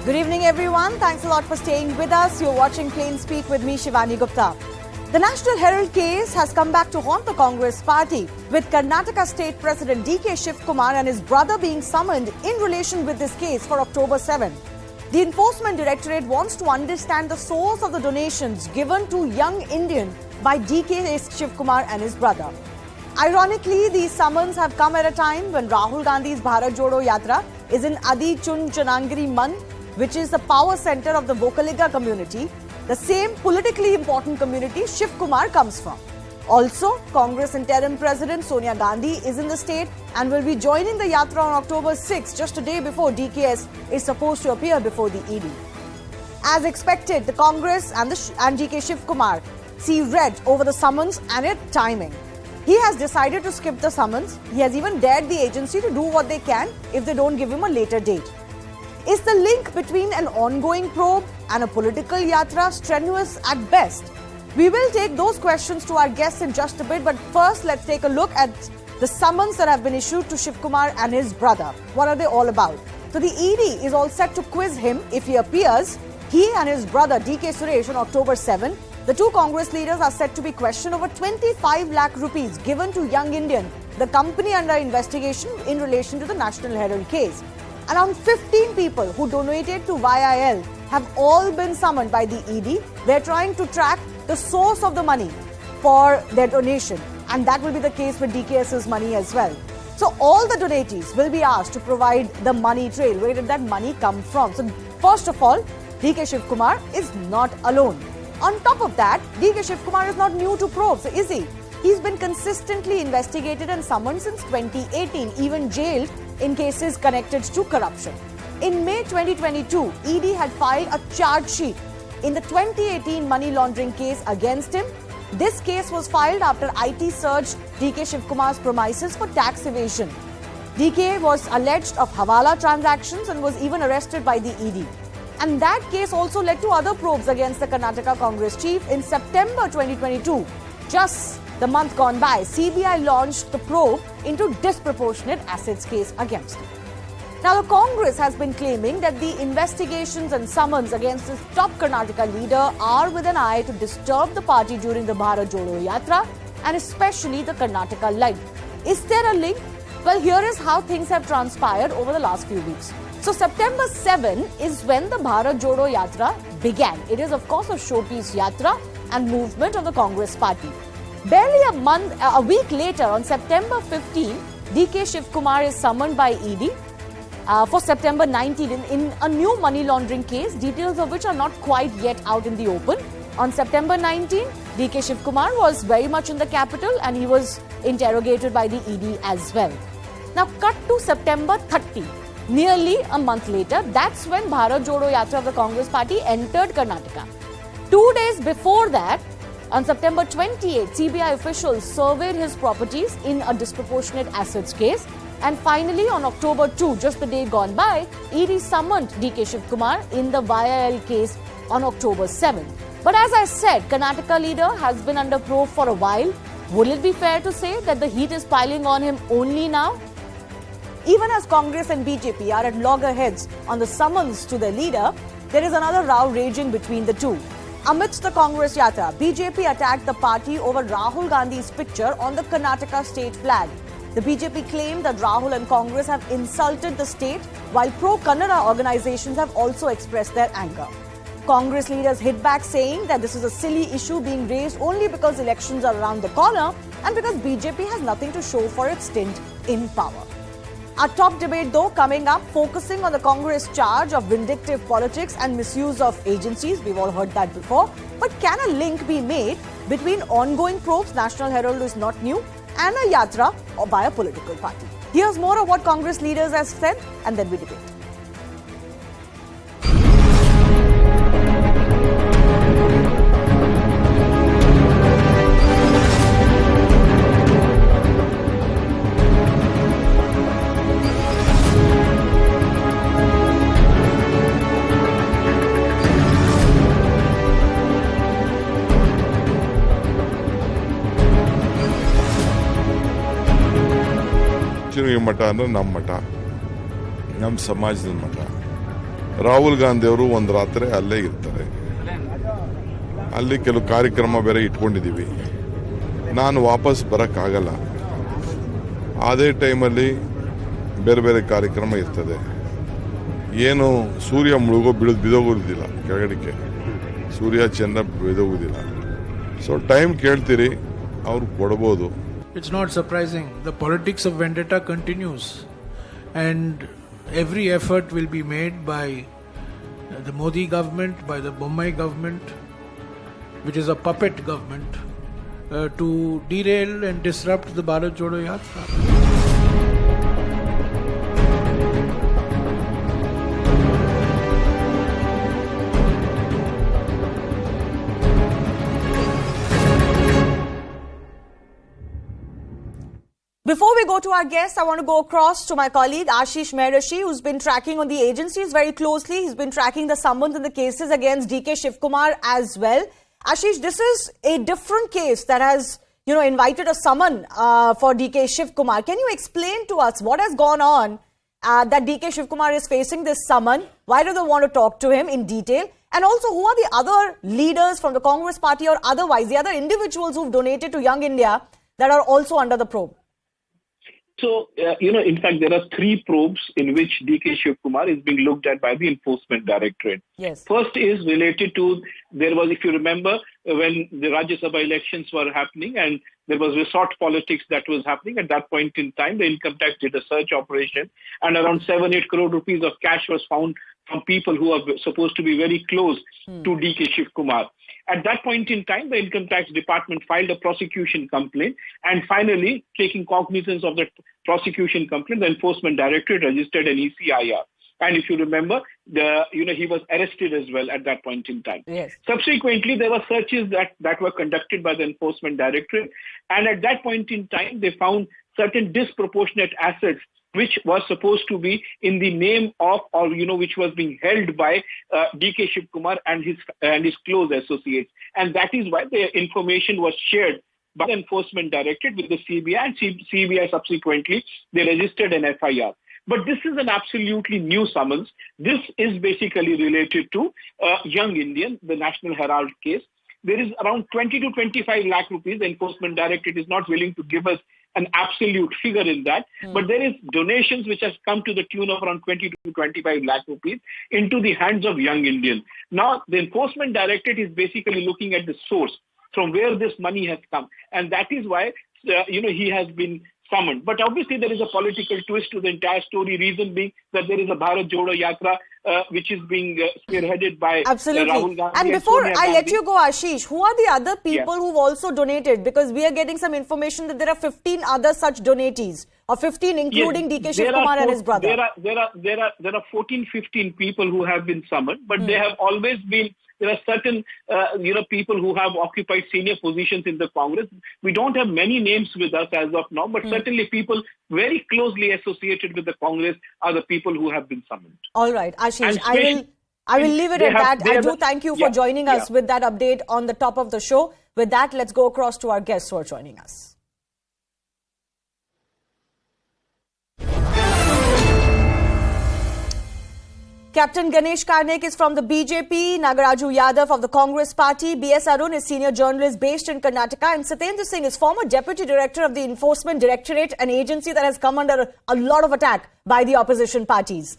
Good evening, everyone. Thanks a lot for staying with us. You're watching Plain Speak with me, Shivani Gupta. The National Herald case has come back to haunt the Congress party, with Karnataka State President D.K. Shivakumar and his brother being summoned in relation with this case for October 7. The Enforcement Directorate wants to understand the source of the donations given to young Indian by D.K. Shivakumar and his brother. Ironically, these summons have come at a time when Rahul Gandhi's Bharat Jodo Yatra is in Adi Chun Chanangiri Man, which is the power center of the Vocaliga community, the same politically important community Shivakumar comes from. Also, Congress interim President Sonia Gandhi is in the state and will be joining the Yatra on October 6, just a day before DKS is supposed to appear before the ED. As expected, the Congress and DK Shivakumar see red over the summons and its timing. He has decided to skip the summons. He has even dared the agency to do what they can if they don't give him a later date. Is the link between an ongoing probe and a political yatra strenuous at best? We will take those questions to our guests in just a bit, but first let's take a look at the summons that have been issued to Shivakumar and his brother. What are they all about? So the ED is all set to quiz him if he appears. He and his brother DK Suresh on October 7. The two Congress leaders are set to be questioned over 25 lakh rupees given to Young Indian, the company under investigation in relation to the National Herald case. Around 15 people who donated to YIL have all been summoned by the ED. They're trying to track the source of the money for their donation, and that will be the case with DKS's money as well. So all the donatees will be asked to provide the money trail. Where did that money come from? So first of all, DK Shivakumar is not alone. On top of that, DK Shivakumar is not new to probes, is he? He's been consistently investigated and summoned since 2018, even jailed in cases connected to corruption. In May 2022, ED had filed a charge sheet in the 2018 money laundering case against him. This case was filed after IT searched DK Shivakumar's premises for tax evasion. DK was alleged of Hawala transactions and was even arrested by the ED. And that case also led to other probes against the Karnataka Congress chief. In September 2022, just the month gone by, CBI launched the probe into disproportionate assets case against him. Now, the Congress has been claiming that the investigations and summons against this top Karnataka leader are with an eye to disturb the party during the Bharat Jodo Yatra and especially the Karnataka line. Is there a link? Well, here is how things have transpired over the last few weeks. So, September 7 is when the Bharat Jodo Yatra began. It is, of course, a showpiece yatra and movement of the Congress party. Barely a week later, on September 15, DK Shivakumar is summoned by ED for September 19 in a new money laundering case, details of which are not quite yet out in the open. On September 19, DK Shivakumar was very much in the capital and he was interrogated by the ED as well. Now, cut to September 30. Nearly a month later, that's when Bharat Jodo Yatra of the Congress party entered Karnataka. 2 days before that, on September 28, CBI officials surveyed his properties in a disproportionate assets case. And finally, on October 2, just the day gone by, ED summoned DK Shivakumar in the YIL case on October 7. But as I said, Karnataka leader has been under probe for a while. Would it be fair to say that the heat is piling on him only now? Even as Congress and BJP are at loggerheads on the summons to their leader, there is another row raging between the two. Amidst the Congress Yatra, BJP attacked the party over Rahul Gandhi's picture on the Karnataka state flag. The BJP claimed that Rahul and Congress have insulted the state, while pro-Kannada organizations have also expressed their anger. Congress leaders hit back, saying that this is a silly issue being raised only because elections are around the corner and because BJP has nothing to show for its stint in power. Our top debate, though, coming up, focusing on the Congress charge of vindictive politics and misuse of agencies. We've all heard that before. But can a link be made between ongoing probes, National Herald is not new, and a yatra or by a political party? Here's more of what Congress leaders have said, and then we debate. ಮಠ ಅಂದ್ರೆ ನಮ್ಮ ಮಠ, ನಮ್ಮ ಸಮಾಜದ ಮಠ. ರಾಹುಲ್ ಗಾಂಧಿ ಅವರು ಒಂದು ರಾತ್ರಿ ಅಲ್ಲೇ ಇರ್ತಾರೆ. ಅಲ್ಲಿ ಕೆಲವು ಕಾರ್ಯಕ್ರಮ ಬೇರೆ ಇಟ್ಕೊಂಡಿದ್ದೀವಿ. ನಾನು ವಾಪಸ್ ಬರೋಕ್ಕಾಗಲ್ಲ. ಅದೇ ಟೈಮಲ್ಲಿ ಬೇರೆ ಬೇರೆ ಕಾರ್ಯಕ್ರಮ ಇರ್ತದೆ. ಏನು ಸೂರ್ಯ ಮುಳುಗೋ ಬಿದೋಗುವುದಿಲ್ಲ, ಕೆಳಗಡೆಗೆ ಸೂರ್ಯ ಚಂದ್ರ ಬಿದೋಗುವುದಿಲ್ಲ. ಸೊ ಟೈಮ್ ಕೇಳ್ತೀರಿ, ಅವ್ರು ಕೊಡ್ಬೋದು. It's not surprising. The politics of vendetta continues, and every effort will be made by the Modi government, by the Bommai government, which is a puppet government, to derail and disrupt the Bharat Jodo Yatra. Before we go to our guests, I want to go across to my colleague Ashish Mehrishi, who's been tracking on the agencies very closely. He's been tracking the summons and the cases against DK Shivakumar as well. Ashish, this is a different case that has, invited a summon for DK Shivakumar. Can you explain to us what has gone on that DK Shivakumar is facing this summon? Why do they want to talk to him in detail? And also, who are the other leaders from the Congress party or otherwise, the other individuals who've donated to Young India that are also under the probe? So, in fact, there are 3 probes in which DK Shivakumar is being looked at by the Enforcement Directorate. Yes. First is related to, there was, if you remember, when the Rajya Sabha elections were happening and there was resort politics that was happening. At that point in time, the income tax did a search operation and around 7-8 crore rupees of cash was found from people who are supposed to be very close to DK Shivakumar. At that point in time, the Income Tax Department filed a prosecution complaint, and finally, taking cognizance of the prosecution complaint, the Enforcement Directorate registered an ECIR. And if you remember, he was arrested as well at that point in time. Yes. Subsequently, there were searches that were conducted by the Enforcement Directorate, and at that point in time, they found certain disproportionate assets which was supposed to be in the name of, or which was being held by DK Shivakumar and his close associates, and that is why the information was shared by the Enforcement Directorate with the CBI, and CBI subsequently they registered an FIR. But this is an absolutely new summons. This is basically related to Young Indian, the National Herald case. There is around 20 to 25 lakh rupees. The Enforcement Directorate is not willing to give us an absolute figure in that, but there is donations which has come to the tune of around 20 to 25 lakh rupees into the hands of Young Indian. Now, the Enforcement Directorate is basically looking at the source from where this money has come, and that is why he has been summoned. But obviously there is a political twist to the entire story, reason being that there is a Bharat Jodo Yatra which is being spearheaded by Rahul Gandhi. And before I let you go, Ashish, who are the other people who've also donated? Because we are getting some information that there are 15 other such donatees, or 15 including DK Shivakumar and his brother. There are 14-15 people who have been summoned, but they have always been. There are certain, people who have occupied senior positions in the Congress. We don't have many names with us as of now, but certainly people very closely associated with the Congress are the people who have been summoned. All right, Ashish, I will leave it at that. I do thank you for joining us with that update on the top of the show. With that, let's go across to our guests who are joining us. Captain Ganesh Karnik is from the BJP, Nagaraju Yadav of the Congress party, B.S. Arun is senior journalist based in Karnataka, and Satendra Singh is former deputy director of the Enforcement Directorate, an agency that has come under a lot of attack by the opposition parties.